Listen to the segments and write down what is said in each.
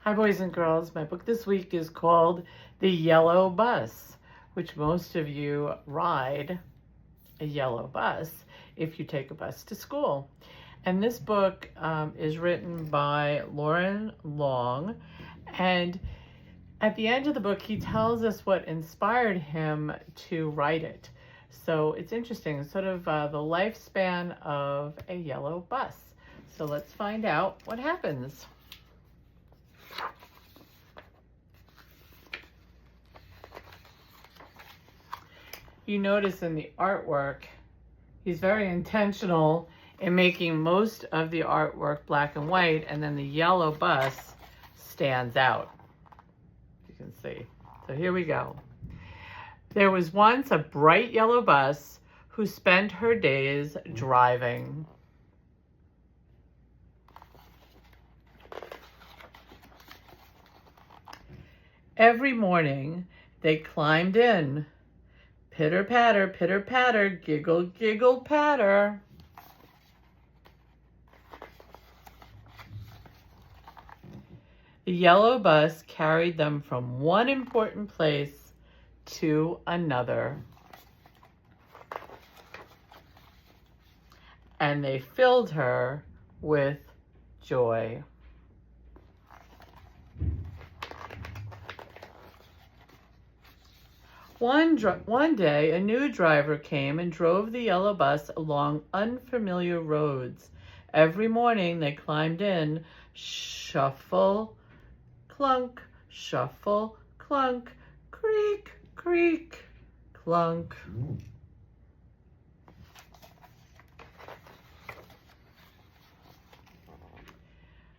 Hi, boys and girls. My book this week is called The Yellow Bus, which most of you ride a yellow bus if you take a bus to school. And this book is written by Lauren Long. And at the end of the book, he tells us what inspired him to write it. So it's interesting, sort of the lifespan of a yellow bus. So let's find out what happens. You notice in the artwork, he's very intentional in making most of the artwork black and white, and then the yellow bus stands out. You can see. So here we go. There was once a bright yellow bus who spent her days driving. Every morning, they climbed in. Pitter patter, giggle, giggle, patter. The yellow bus carried them from one important place to another. And they filled her with joy. One day, a new driver came and drove the yellow bus along unfamiliar roads. Every morning they climbed in, shuffle, clunk, shuffle, clunk, creak, creak, clunk.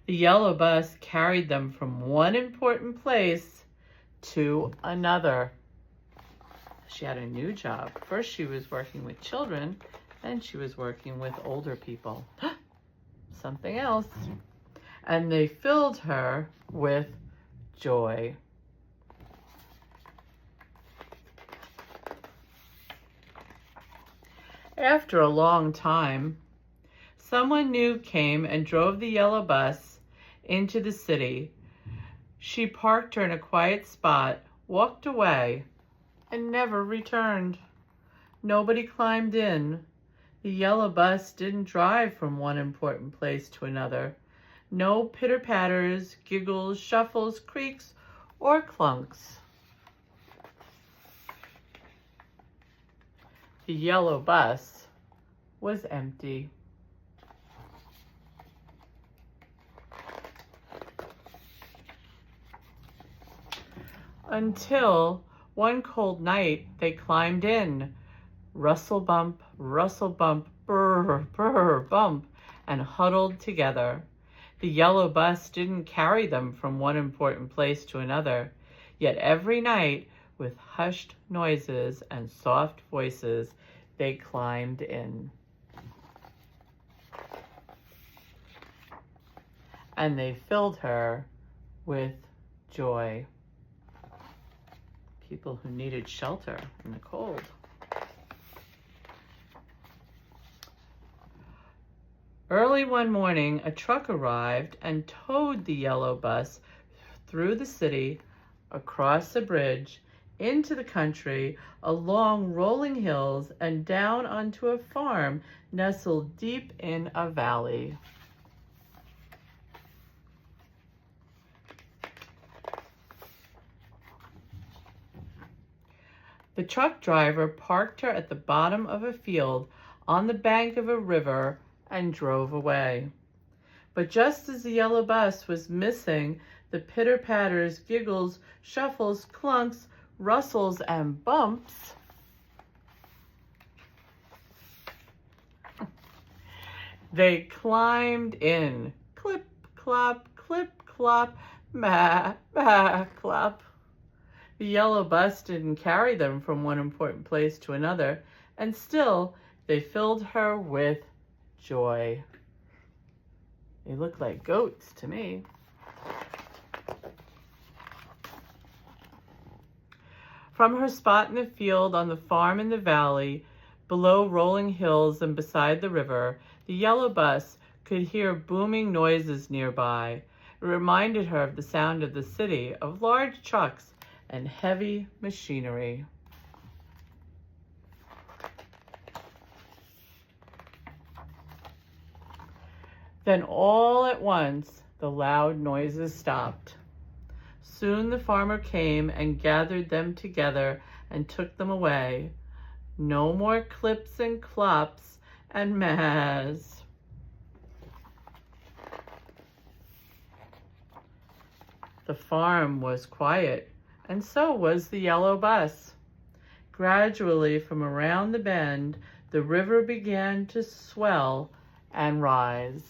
The yellow bus carried them from one important place to another. She had a new job. First she was working with children, then she was working with older people. Something else. And they filled her with joy. After a long time, someone new came and drove the yellow bus into the city. She parked her in a quiet spot, walked away, and never returned. Nobody climbed in. The yellow bus didn't drive from one important place to another. No pitter-patters, giggles, shuffles, creaks, or clunks. The yellow bus was empty. Until one cold night, they climbed in. Rustle bump, brr, brr, bump, and huddled together. The yellow bus didn't carry them from one important place to another, yet every night, with hushed noises and soft voices, they climbed in. And they filled her with joy. People who needed shelter in the cold. Early one morning, a truck arrived and towed the yellow bus through the city, across the bridge, into the country, along rolling hills, and down onto a farm nestled deep in a valley. The truck driver parked her at the bottom of a field on the bank of a river and drove away. But just as the yellow bus was missing the pitter-patters, giggles, shuffles, clunks, rustles, and bumps, they climbed in. Clip, clop, ma, ma, clop. The yellow bus didn't carry them from one important place to another, and still they filled her with joy. They look like goats to me. From her spot in the field, on the farm in the valley, below rolling hills and beside the river, the yellow bus could hear booming noises nearby. It reminded her of the sound of the city, of large trucks and heavy machinery. Then all at once, the loud noises stopped. Soon the farmer came and gathered them together and took them away. No more clips and clops and mahs. The farm was quiet, and so was the yellow bus. Gradually, from around the bend, the river began to swell and rise.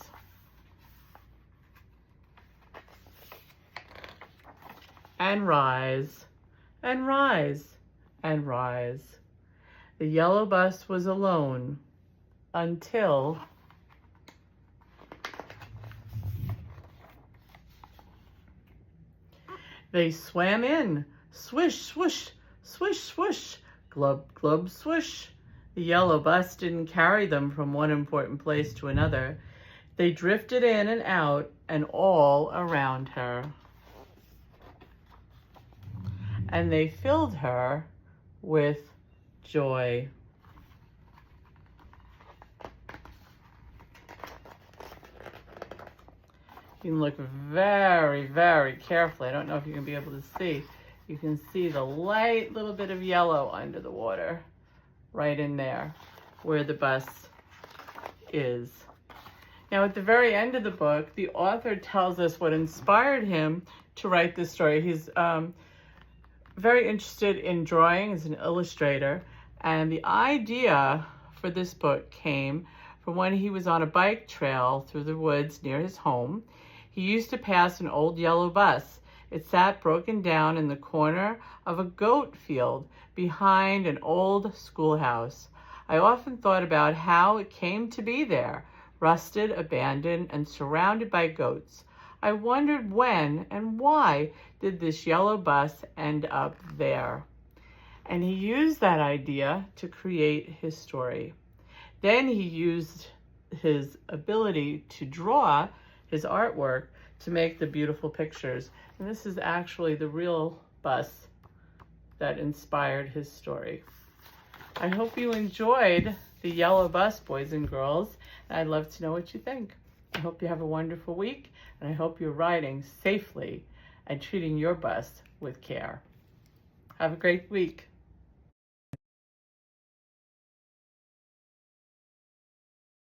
And rise, and rise, and rise. The yellow bus was alone until they swam in. Swish, swoosh, swish, swoosh, glub, glub, swish. The yellow bus didn't carry them from one important place to another. They drifted in and out and all around her. And they filled her with joy. You can look very, very carefully. I don't know if you can be able to see. You can see the light little bit of yellow under the water right in there where the bus is. Now at the very end of the book, the author tells us what inspired him to write this story. He's very interested in drawing as an illustrator, and the idea for this book came from when he was on a bike trail through the woods near his home. He used to pass an old yellow bus. It sat broken down in the corner of a goat field behind an old schoolhouse. I often thought about how it came to be there, rusted, abandoned, and surrounded by goats. I wondered when and why did this yellow bus end up there? And he used that idea to create his story. Then he used his ability to draw his artwork to make the beautiful pictures. And this is actually the real bus that inspired his story. I hope you enjoyed The Yellow Bus, boys and girls. And I'd love to know what you think. I hope you have a wonderful week, and I hope you're riding safely and treating your bus with care. Have a great week.